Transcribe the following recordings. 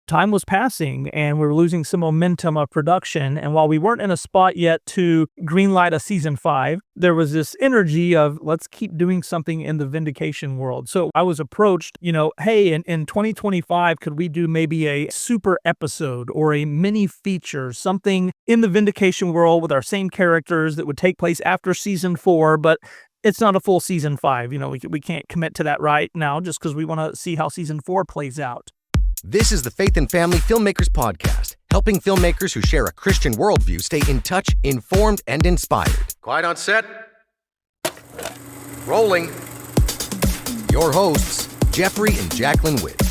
time was passing and we were losing some momentum of production. And while we weren't in a spot yet to greenlight a season 5, there was this energy of let's keep doing something in the Vindication world. So I was approached, hey, in 2025, could we do maybe a super episode or a mini feature, something in the Vindication world with our same characters that would take place after season 4, but it's not a full season 5. We can't commit to that right now just because we want to see how season 4 plays out. This is the Faith and Family Filmmakers podcast, helping filmmakers who share a Christian worldview stay in touch, informed, and inspired. Quiet on set. Rolling. Your hosts, Jeffrey and Jacqueline Witt.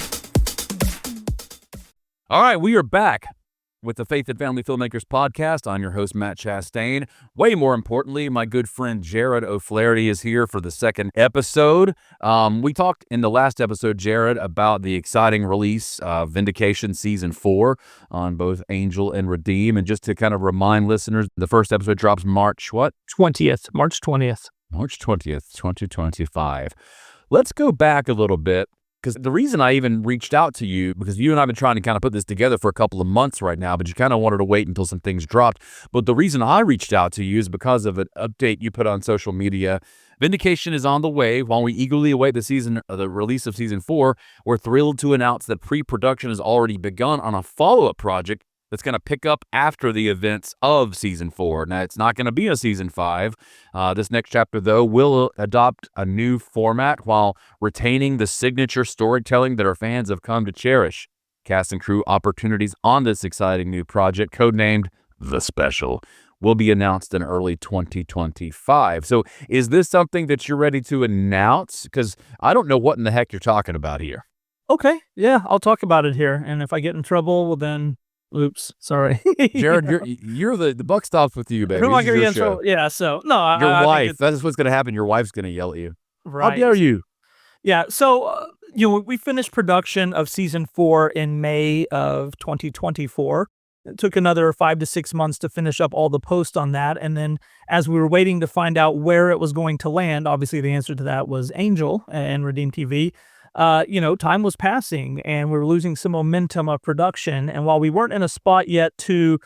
All right, we are back with the Faith and Family Filmmakers podcast. I'm your host, Matt Chastain. Way more importantly, my good friend Jarod O'Flaherty is here for the second episode. We talked in the last episode, Jarod, about the exciting release of Vindication Season 4 on both Angel and Redeem. And just to kind of remind listeners, the first episode drops March 20th, March 20th. March 20th, 2025. Let's go back a little bit. Because the reason I even reached out to you, because you and I have been trying to kind of put this together for a couple of months right now, but you kind of wanted to wait until some things dropped. But the reason I reached out to you is because of an update you put on social media. Vindication is on the way. While we eagerly await the release of season 4, we're thrilled to announce that pre-production has already begun on a follow-up project that's going to pick up after the events of season 4. Now, it's not going to be a season 5. This next chapter, though, will adopt a new format while retaining the signature storytelling that our fans have come to cherish. Cast and crew opportunities on this exciting new project, codenamed The Special, will be announced in early 2025. So is this something that you're ready to announce? Because I don't know what in the heck you're talking about here. Okay, yeah, I'll talk about it here. And if I get in trouble, well then... Oops, sorry. Jarod, you're the buck stops with you, baby. Who am I going to get in trouble? Yeah, so, no. Your wife. That's what's going to happen. Your wife's going to yell at you. Right. How dare you? Yeah, so, we finished production of season 4 in May of 2024. It took another 5 to 6 months to finish up all the posts on that. And then as we were waiting to find out where it was going to land, obviously the answer to that was Angel and Redeem TV. Time was passing and we were losing some momentum of production. And while we weren't in a spot yet to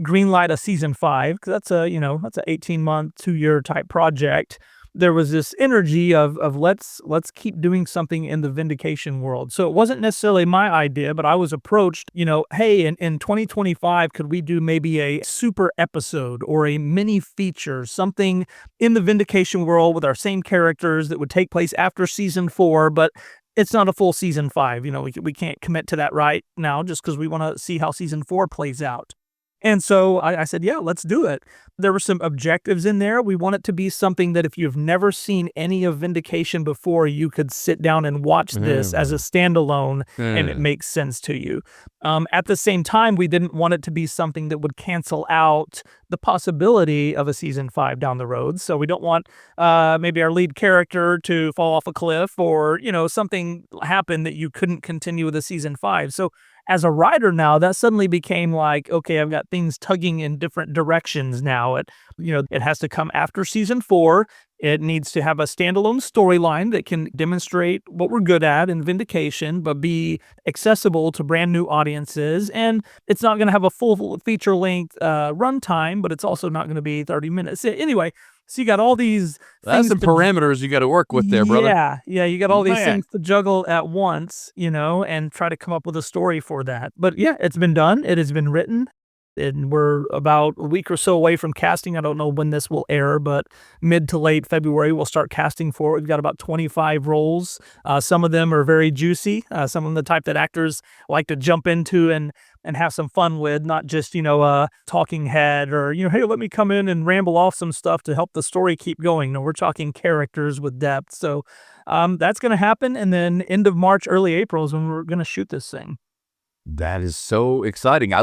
greenlight a season 5, because that's a 18-month, 2-year type project, there was this energy of let's keep doing something in the Vindication world. So it wasn't necessarily my idea, but I was approached, hey, in 2025, could we do maybe a super episode or a mini feature, something in the Vindication world with our same characters that would take place after season 4, but it's not a full season 5. We can't commit to that right now just because we want to see how season 4 plays out. And so I said, yeah, let's do it. There were some objectives in there. We want it to be something that if you've never seen any of Vindication before, you could sit down and watch this as a standalone and it makes sense to you. At the same time, we didn't want it to be something that would cancel out the possibility of a season 5 down the road. So we don't want maybe our lead character to fall off a cliff or, something happen that you couldn't continue with a season 5. So as a writer now, that suddenly became like, okay, I've got things tugging in different directions now. It has to come after season 4. It needs to have a standalone storyline that can demonstrate what we're good at in Vindication, but be accessible to brand new audiences. And it's not going to have a full feature-length runtime, but it's also not going to be 30 minutes. Anyway, so you got all these That's some parameters you got to work with there, brother. Yeah, you got all these things to juggle at once, and try to come up with a story for that. But yeah, it's been done. It has been written. And we're about a week or so away from casting. I don't know when this will air, but mid to late February, we'll start casting for it. We've got about 25 roles. Some of them are very juicy. Some of them the type that actors like to jump into and have some fun with, not just, a talking head or, hey, let me come in and ramble off some stuff to help the story keep going. No, we're talking characters with depth. So that's going to happen. And then end of March, early April is when we're going to shoot this thing. That is so exciting.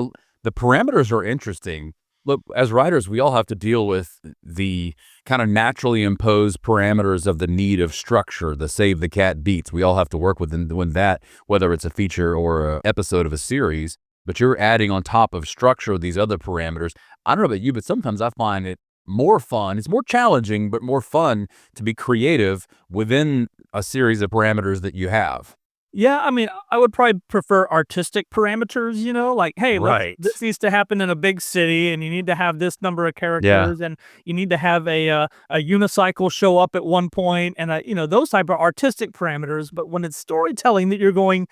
The parameters are interesting. Look, as writers, we all have to deal with the kind of naturally imposed parameters of the need of structure, the save the cat beats. We all have to work within that, whether it's a feature or an episode of a series. But you're adding on top of structure these other parameters. I don't know about you, but sometimes I find it more fun. It's more challenging, but more fun to be creative within a series of parameters that you have. Yeah, I mean, I would probably prefer artistic parameters, like, hey, Right. this needs to happen in a big city and you need to have this number of Yeah. characters and you need to have a unicycle show up at one point and those type of artistic parameters. But when it's storytelling that you're going,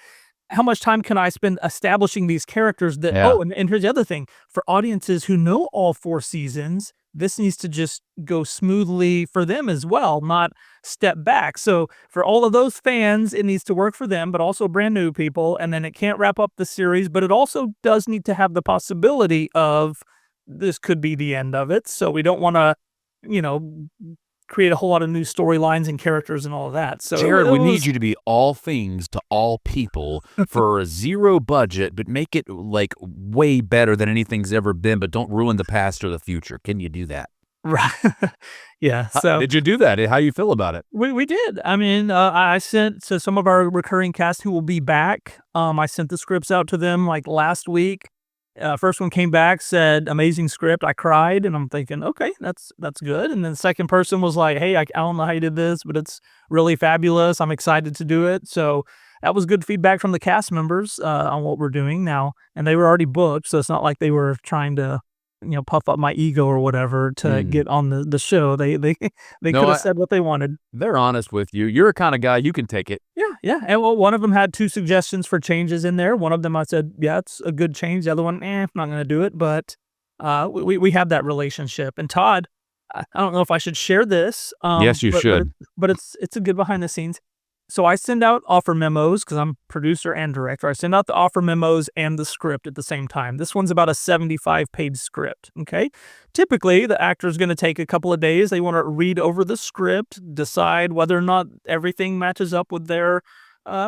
how much time can I spend establishing these characters that, Yeah. oh, and here's the other thing for audiences who know all 4 seasons, this needs to just go smoothly for them as well, not step back. So for all of those fans, it needs to work for them, but also brand new people. And then it can't wrap up the series, but it also does need to have the possibility of this could be the end of it. So we don't want to, you know, create a whole lot of new storylines and characters and all of that. So Jarod, it we need was, you to be all things to all people for a zero budget, but make it like way better than anything's ever been, but don't ruin the past or the future. Can you do that? right. Yeah. So Did you do that? How you feel about it? we did. I mean, I sent to some of our recurring cast who will be back. I sent the scripts out to them like last week. First one came back, said amazing script. I cried, and I'm thinking, okay, that's good. And then the second person was like, hey, I don't know how you did this, but it's really fabulous. I'm excited to do it. So that was good feedback from the cast members on what we're doing now, and they were already booked, so it's not like they were trying to puff up my ego or whatever to get on the show. They No, could have said what they wanted. they're honest with you. You're a kind of guy, you can take it. Yeah, yeah. And well, one of them had 2 suggestions for changes in there. One of them I said, yeah, it's a good change. The other one, I'm not going to do it. But we have that relationship. And Todd, I don't know if I should share this. Yes, you should. But it's a good behind the scenes. So I send out offer memos because I'm producer and director. I send out the offer memos and the script at the same time. This one's about a 75-page script, okay? Typically, the actor's going to take a couple of days. They want to read over the script, decide whether or not everything matches up with their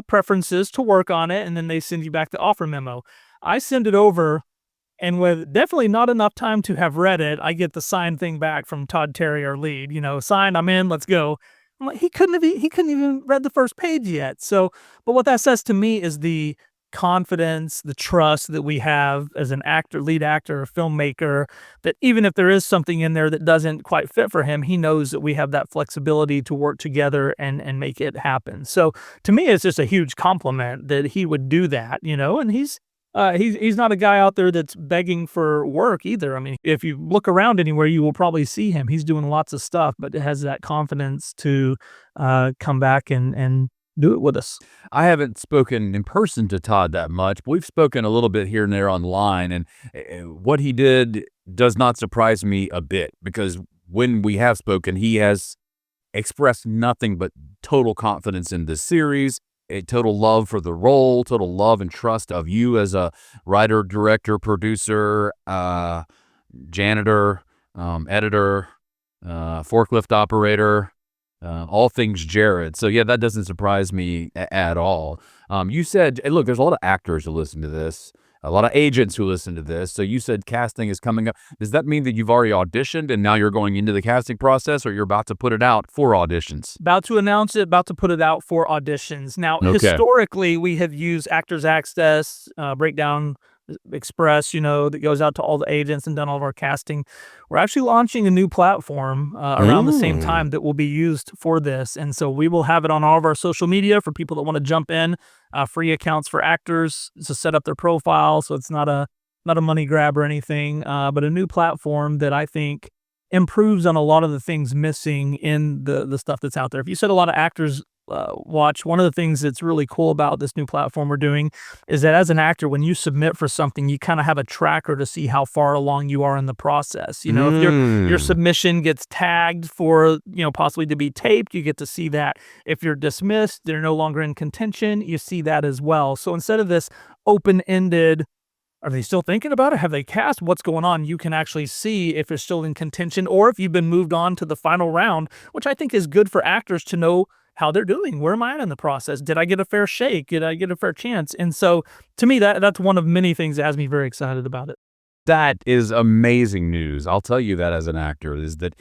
preferences to work on it, and then they send you back the offer memo. I send it over, and with definitely not enough time to have read it, I get the signed thing back from Todd Terry, our lead. Signed, I'm in, let's go. I'm like, he couldn't even read the first page yet. So, but what that says to me is the confidence, the trust that we have as an actor, lead actor, filmmaker, that even if there is something in there that doesn't quite fit for him, he knows that we have that flexibility to work together and make it happen. So to me, it's just a huge compliment that he would do that, and he's not a guy out there that's begging for work either. I mean, if you look around anywhere, you will probably see him. He's doing lots of stuff, but has that confidence to come back and do it with us. I haven't spoken in person to Todd that much, but we've spoken a little bit here and there online, and what he did does not surprise me a bit, because when we have spoken, he has expressed nothing but total confidence in this series, a total love for the role, total love and trust of you as a writer, director, producer, janitor, editor, forklift operator, all things Jarod. So yeah, that doesn't surprise me at all. You said, hey, look, there's a lot of actors who listen to this, a lot of agents who listen to this. So you said casting is coming up. Does that mean that you've already auditioned and now you're going into the casting process, or you're about to put it out for auditions? About to announce it, about to put it out for auditions. Now, Okay. historically, we have used Actors Access, Breakdown Express, that goes out to all the agents and done all of our casting. We're actually launching a new platform around the same time that will be used for this. And so we will have it on all of our social media for people that want to jump in, free accounts for actors to set up their profile. So it's not a money grab or anything, but a new platform that I think improves on a lot of the things missing in the stuff that's out there. If you said a lot of actors watch, one of the things that's really cool about this new platform we're doing is that as an actor, when you submit for something, you kind of have a tracker to see how far along you are in the process. If your submission gets tagged for, possibly to be taped, you get to see that. If you're dismissed, they're no longer in contention, you see that as well. So instead of this open-ended, are they still thinking about it? Have they cast? What's going on? You can actually see if it's still in contention or if you've been moved on to the final round, which I think is good for actors to know how they're doing. Where am I at in the process? Did I get a fair shake? Did I get a fair chance? And so to me, that's one of many things that has me very excited about it. That is amazing news. I'll tell you that as an actor, is that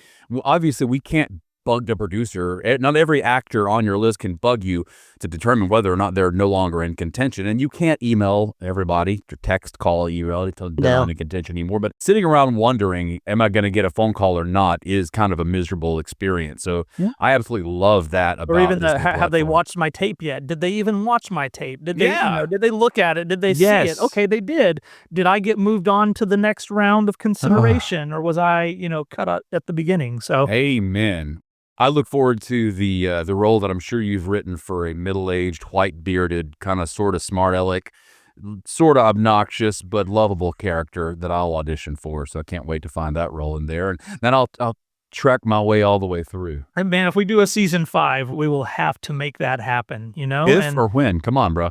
obviously we can't bugged a producer. Not every actor on your list can bug you to determine whether or not they're no longer in contention. And you can't email everybody, or text, call, email, tell them they're not in contention anymore. But sitting around wondering, am I going to get a phone call or not, is kind of a miserable experience. So I absolutely love that about Or even this new have they platform. watched my tape yet? Did they even watch my tape? Did they, Yeah. did they look at it? Did they see Yes. it? Okay, they did. Did I get moved on to the next round of consideration, or was I, cut out at the beginning? So Amen. I look forward to the role that I'm sure you've written for a middle-aged, white-bearded, kind of sort of smart aleck, sort of obnoxious but lovable character that I'll audition for. So I can't wait to find that role in there, and then I'll track my way all the way through. and man, if we do a season 5, we will have to make that happen. If And or when? Come on, bro.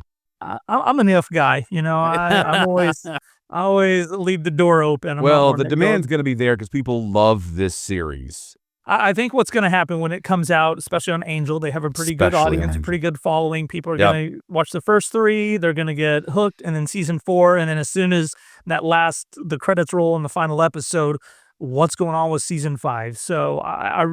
I'm an if guy. I'm always I always leave the door open. I'm not Well, one the that demand's goes- going to be there because people love this series. I think what's going to happen when it comes out, especially on Angel, they have a pretty good Especially on audience, a Angel. pretty good following. People are Yep. going to watch the first 3. They're going to get hooked. And then season 4. And then as soon as the credits roll in the final episode, what's going on with season 5? So I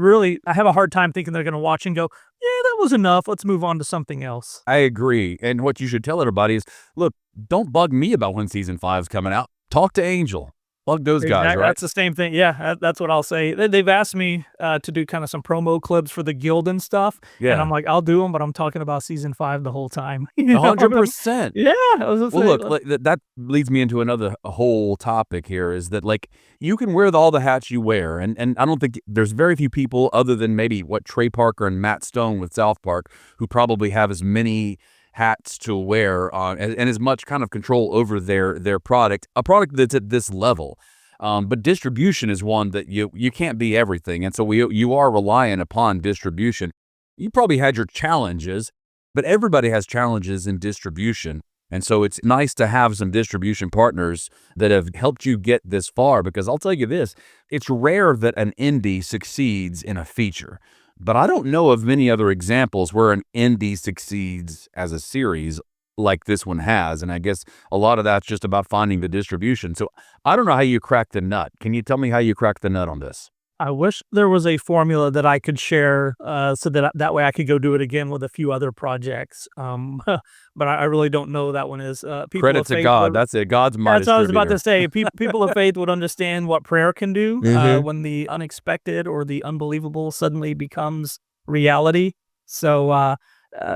have a hard time thinking they're going to watch and go, yeah, that was enough. Let's move on to something else. I agree. And what you should tell everybody is, look, don't bug me about when season 5 is coming out. Talk to Angel. Bug those guys, Exactly. right? That's the same thing. Yeah, that's what I'll say. They've asked me to do kind of some promo clips for the guild and stuff. Yeah. And I'm like, I'll do them, but I'm talking about season 5 the whole time. 100%. Yeah. I was just Well, saying, look, that leads me into another whole topic here is that, like, you can wear all the hats you wear. And I don't think there's very few people other than maybe Trey Parker and Matt Stone with South Park who probably have as many hats to wear and as much kind of control over their product, a product that's at this level. But distribution is one that you can't be everything. And so you are relying upon distribution. You probably had your challenges, but everybody has challenges in distribution. And so it's nice to have some distribution partners that have helped you get this far, because I'll tell you this, it's rare that an indie succeeds in a feature. But I don't know of many other examples where an indie succeeds as a series like this one has. And I guess a lot of that's just about finding the distribution. So I don't know how you crack the nut. Can you tell me how you crack the nut on this? I wish there was a formula that I could share so that way I could go do it again with a few other projects. But I really don't know that one is. People Credit of to faith God. would- That's it. God's my That's what I was about to distributor. say. People of faith would understand what prayer can do Mhm. when the unexpected or the unbelievable suddenly becomes reality. So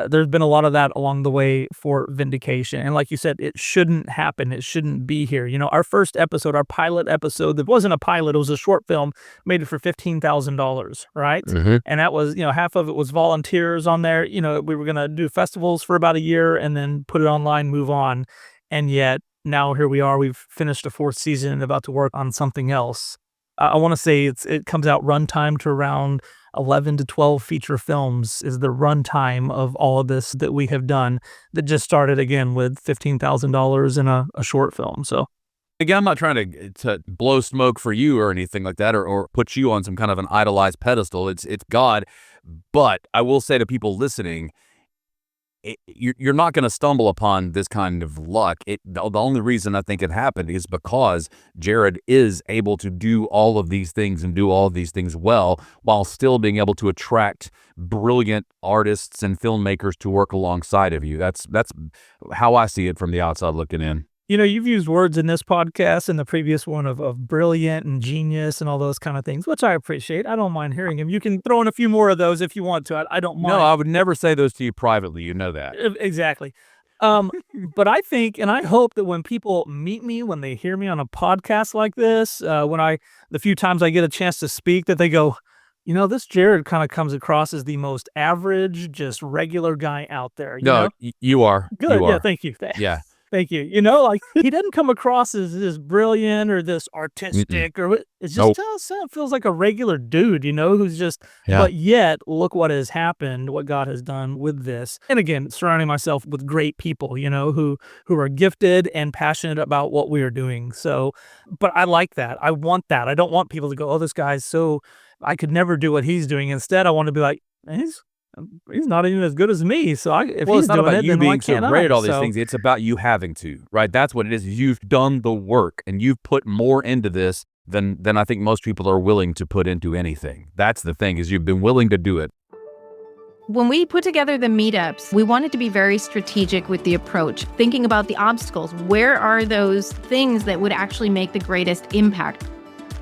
there's been a lot of that along the way for Vindication. And like you said, it shouldn't happen. It shouldn't be here. Our first episode, our pilot episode, that wasn't a pilot, it was a short film, made it for $15,000, right? Mhm. And that was, half of it was volunteers on there. We were going to do festivals for about a year and then put it online, move on. And yet now here we are, we've finished a 4th season and about to work on something else. I want to say it comes out runtime to around 11 to 12 feature films is the runtime of all of this that we have done, that just started again with $15,000 in a short film. So Again, I'm not trying to blow smoke for you or anything like that, or put you on some kind of an idolized pedestal. It's God. But I will say to people listening, you're not going to stumble upon this kind of luck. The only reason I think it happened is because Jarod is able to do all of these things and do all of these things well, while still being able to attract brilliant artists and filmmakers to work alongside of you. That's how I see it from the outside looking in. You've used words in this podcast and the previous one of brilliant and genius and all those kind of things, which I appreciate. I don't mind hearing them. You can throw in a few more of those if you want to. I don't mind. No, I would never say those to you privately. You know that. Exactly. But I think, and I hope that when people meet me, when they hear me on a podcast like this, the few times I get a chance to speak, that they go, this Jarod kind of comes across as the most average, just regular guy out there. You are. Good. You Yeah. are. Thank you. Yeah. Thank you. He doesn't come across as this brilliant or this artistic or it's just feels like a regular dude, who's just, but yet look what has happened, what God has done with this. And again, surrounding myself with great people, who are gifted and passionate about what we are doing. So, but I like that. I want that. I don't want people to go, oh, this guy's I could never do what he's doing. Instead, I want to be like, he's not even as good as me. So if Well, he's it's not doing about it, you then why being so can't great I? at all these So- things. It's about you having to, right? That's what it is. You've done the work and you've put more into this than I think most people are willing to put into anything. That's the thing, is you've been willing to do it. When we put together the meetups, we wanted to be very strategic with the approach, thinking about the obstacles. Where are those things that would actually make the greatest impact?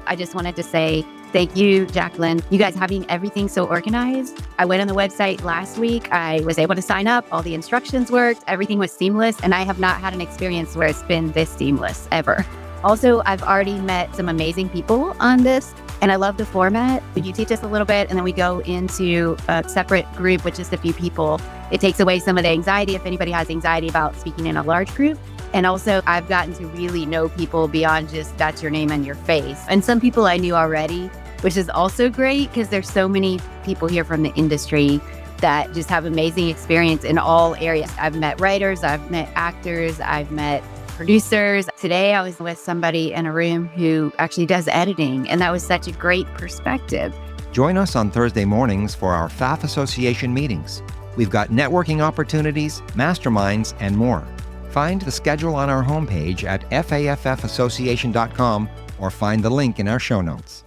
I just wanted to say thank you, Jacqueline. You guys having everything so organized. I went on the website last week. I was able to sign up. All the instructions worked. Everything was seamless. And I have not had an experience where it's been this seamless ever. Also, I've already met some amazing people on this, and I love the format. You teach us a little bit, and then we go into a separate group with just a few people. It takes away some of the anxiety if anybody has anxiety about speaking in a large group. And also, I've gotten to really know people beyond just that's your name and your face. And some people I knew already, which is also great because there's so many people here from the industry that just have amazing experience in all areas. I've met writers, I've met actors, I've met producers. Today, I was with somebody in a room who actually does editing, and that was such a great perspective. Join us on Thursday mornings for our FAF Association meetings. We've got networking opportunities, masterminds, and more. Find the schedule on our homepage at faffassociation.com or find the link in our show notes.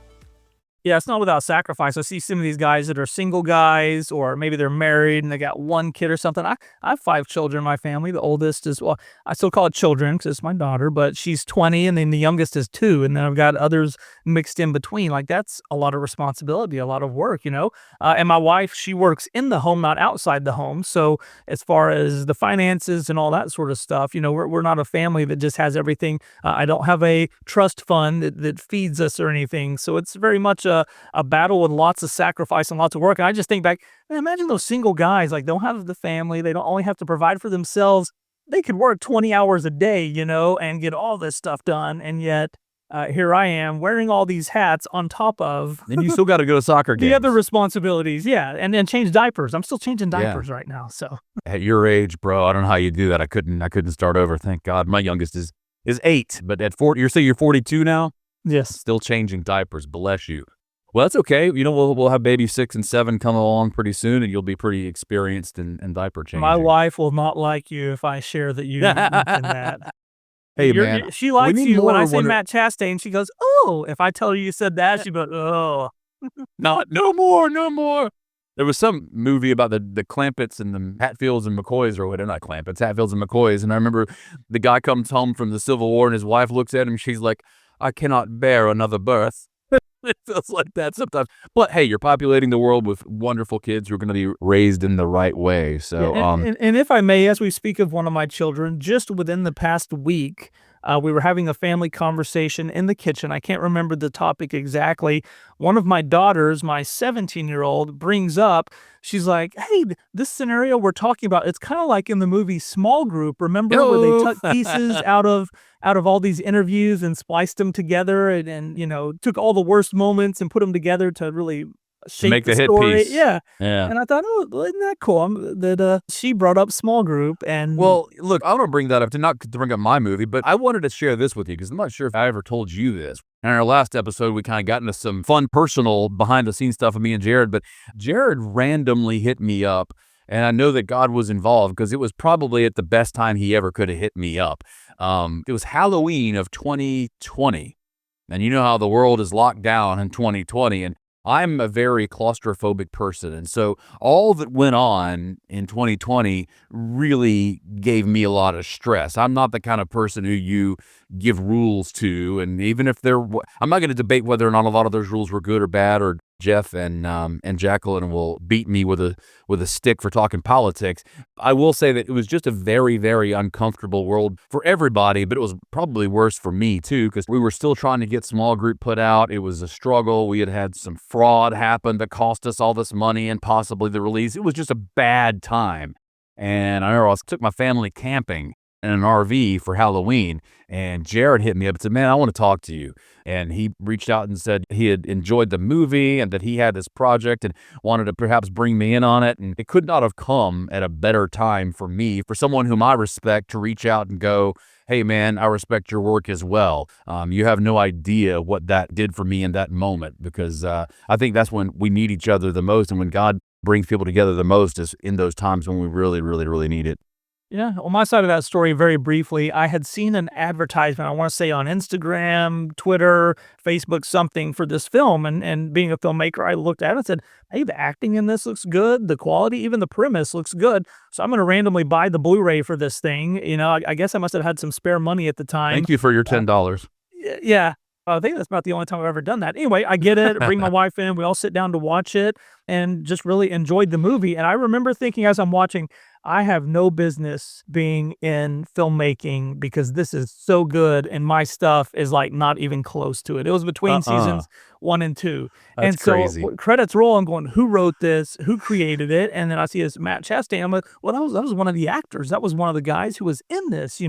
Yeah, it's not without sacrifice. I see some of these guys that are single guys, or maybe they're married and they got one kid or something. I have 5 children in my family. The oldest is, well, I still call it children because it's my daughter, but she's 20, and then the youngest is 2, and then I've got others mixed in between. Like, that's a lot of responsibility, a lot of work, And my wife, she works in the home, not outside the home. So as far as the finances and all that sort of stuff, we're not a family that just has everything. I don't have a trust fund that feeds us or anything. So it's very much a battle with lots of sacrifice and lots of work. And I just think back, man, imagine those single guys, like, don't have the family. They don't only have to provide for themselves. They could work 20 hours a day, and get all this stuff done. And yet here I am wearing all these hats on top of. And you still got to go to soccer games. The other responsibilities. Yeah. And then change diapers. I'm still changing diapers right now. So at your age, bro, I don't know how you do that. I couldn't start over. Thank God. My youngest is 8, but at 40, you're saying you're 42 now? Yes. Still changing diapers. Bless you. Well, that's okay. We'll have baby 6 and 7 come along pretty soon, and you'll be pretty experienced in diaper changing. My wife will not like you if I share that you mentioned that. Hey, man. She likes you when I say Matt Chastain. She goes, oh. If I tell her you said that, she goes, oh. No more. There was some movie about the Clampetts and the Hatfields and McCoys, or whatever, not Clampetts, Hatfields and McCoys. And I remember the guy comes home from the Civil War, and his wife looks at him. She's like, I cannot bear another birth. It feels like that sometimes. But hey, you're populating the world with wonderful kids who are going to be raised in the right way. So, and if I may, as we speak of one of my children, just within the past week, we were having a family conversation in the kitchen. I can't remember the topic exactly. One of my daughters, my 17-year-old, brings up, she's like, hey, this scenario we're talking about, it's kind of like in the movie Small Group. Remember where they took pieces out of all these interviews and spliced them together and took all the worst moments and put them together to really shape make the story. hit piece. Yeah. Yeah. And I thought, oh, isn't that cool that she brought up Small Group. And well, look, I want to bring that up not to bring up my movie, but I wanted to share this with you because I'm not sure if I ever told you this. In our last episode, we kind of got into some fun personal behind the scenes stuff with me and Jarod, but Jarod randomly hit me up. And I know that God was involved because it was probably at the best time he ever could have hit me up. It was Halloween of 2020. And you know how the world is locked down in 2020. And I'm a very claustrophobic person. And so all that went on in 2020 really gave me a lot of stress. I'm not the kind of person who you give rules to. And even if I'm not going to debate whether or not a lot of those rules were good or bad, or Jeff and Jacqueline will beat me with a stick for talking politics. I will say that it was just a very, very uncomfortable world for everybody, but it was probably worse for me too, because we were still trying to get Small Group put out. It was a struggle. We had some fraud happen that cost us all this money and possibly the release. It was just a bad time. And I remember I took my family camping in an RV for Halloween, and Jarod hit me up and said, man, I want to talk to you. And he reached out and said he had enjoyed the movie and that he had this project and wanted to perhaps bring me in on it. And it could not have come at a better time for me, for someone whom I respect, to reach out and go, hey, man, I respect your work as well. You have no idea what that did for me in that moment, because I think that's when we need each other the most, and when God brings people together the most is in those times when we really, really, really need it. Yeah. On my side of that story, very briefly, I had seen an advertisement, I want to say on Instagram, Twitter, Facebook, something for this film. And being a filmmaker, I looked at it and said, hey, the acting in this looks good. The quality, even the premise looks good. So I'm going to randomly buy the Blu-ray for this thing. I guess I must have had some spare money at the time. Thank you for your $10. Yeah. I think that's about the only time I've ever done that. Anyway, I get it, bring my wife in, we all sit down to watch it and just really enjoyed the movie. And I remember thinking as I'm watching, I have no business being in filmmaking because this is so good and my stuff is like not even close to it. It was between seasons 1 and 2. That's and so crazy. Credits roll, I'm going, who wrote this? Who created it? And then I see it's Matt Chastain. I'm like, well, that was one of the actors. That was one of the guys who was in this,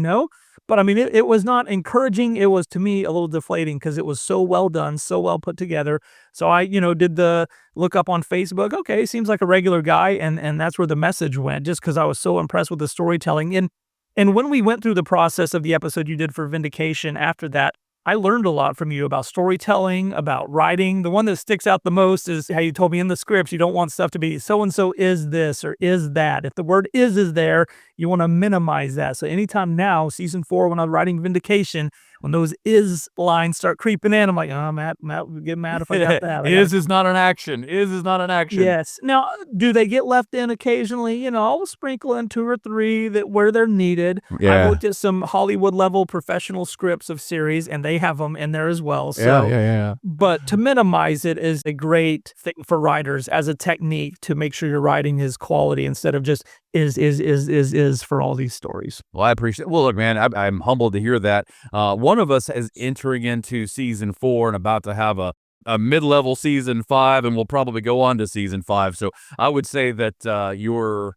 But I mean, it was not encouraging. It was, to me, a little deflating because it was so well done, so well put together. So I, did the look up on Facebook. Okay, seems like a regular guy. And that's where the message went, just because I was so impressed with the storytelling. And when we went through the process of the episode you did for Vindication after that, I learned a lot from you about storytelling, about writing. The one that sticks out the most is how you told me in the scripts, you don't want stuff to be so-and-so is this or is that. If the word is there, you want to minimize that. So anytime now, season 4, when I'm writing Vindication, when those is lines start creeping in, I'm like, oh, Matt would get mad if I got that. Is not an action. Is not an action. Yes. Now, do they get left in occasionally? I'll sprinkle in 2 or 3 that where they're needed. Yeah. I looked at some Hollywood level professional scripts of series, and they have them in there as well. So, yeah. But to minimize it is a great thing for writers as a technique to make sure your writing is quality instead of just is for all these stories. Well, I appreciate it. Well, look, man, I'm humbled to hear that. One of us is entering into season 4 and about to have a mid-level season 5, and we'll probably go on to season 5. So I would say that your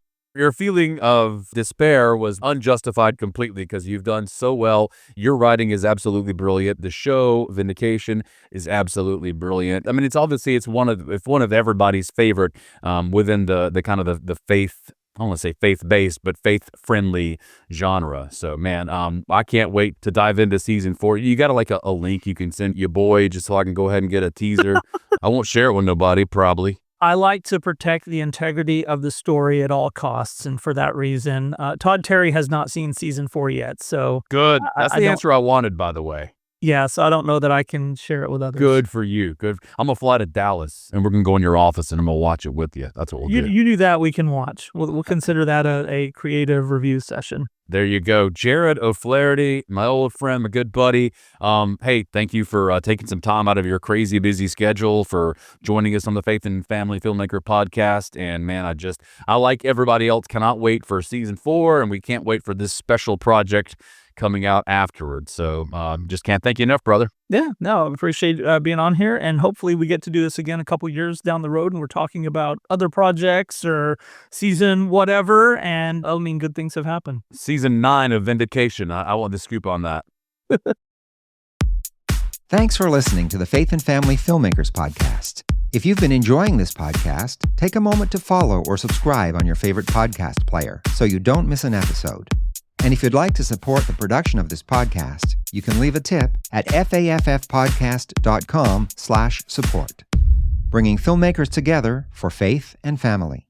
feeling of despair was unjustified completely because you've done so well. Your writing is absolutely brilliant. The show Vindication is absolutely brilliant. I mean, it's one of everybody's favorite within the kind of the faith. I don't want to say faith-based, but faith-friendly genre. So, man, I can't wait to dive into season 4. You got a link you can send your boy just so I can go ahead and get a teaser. I won't share it with nobody, probably. I like to protect the integrity of the story at all costs, and for that reason, Todd Terry has not seen season 4 yet. So good. That's the answer I wanted, by the way. Yeah, so I don't know that I can share it with others. Good for you. Good. I'm going to fly to Dallas, and we're going to go in your office, and I'm going to watch it with you. That's what we'll do. You do that, we can watch. We'll consider that a creative review session. There you go. Jarod O'Flaherty, my old friend, my good buddy. Hey, thank you for taking some time out of your crazy busy schedule for joining us on the Faith and Family Filmmaker podcast. And man, I like everybody else, cannot wait for season 4, and we can't wait for this special project coming out afterwards. So just can't thank you enough, brother. Yeah, no, I appreciate being on here, and hopefully we get to do this again a couple years down the road and we're talking about other projects or season whatever, and I mean, good things have happened. Season 9 of Vindication. I want the scoop on that. Thanks for listening to the Faith and Family Filmmakers podcast. If you've been enjoying this podcast, take a moment to follow or subscribe on your favorite podcast player so you don't miss an episode. And if you'd like to support the production of this podcast, you can leave a tip at faffpodcast.com/support. Bringing filmmakers together for faith and family.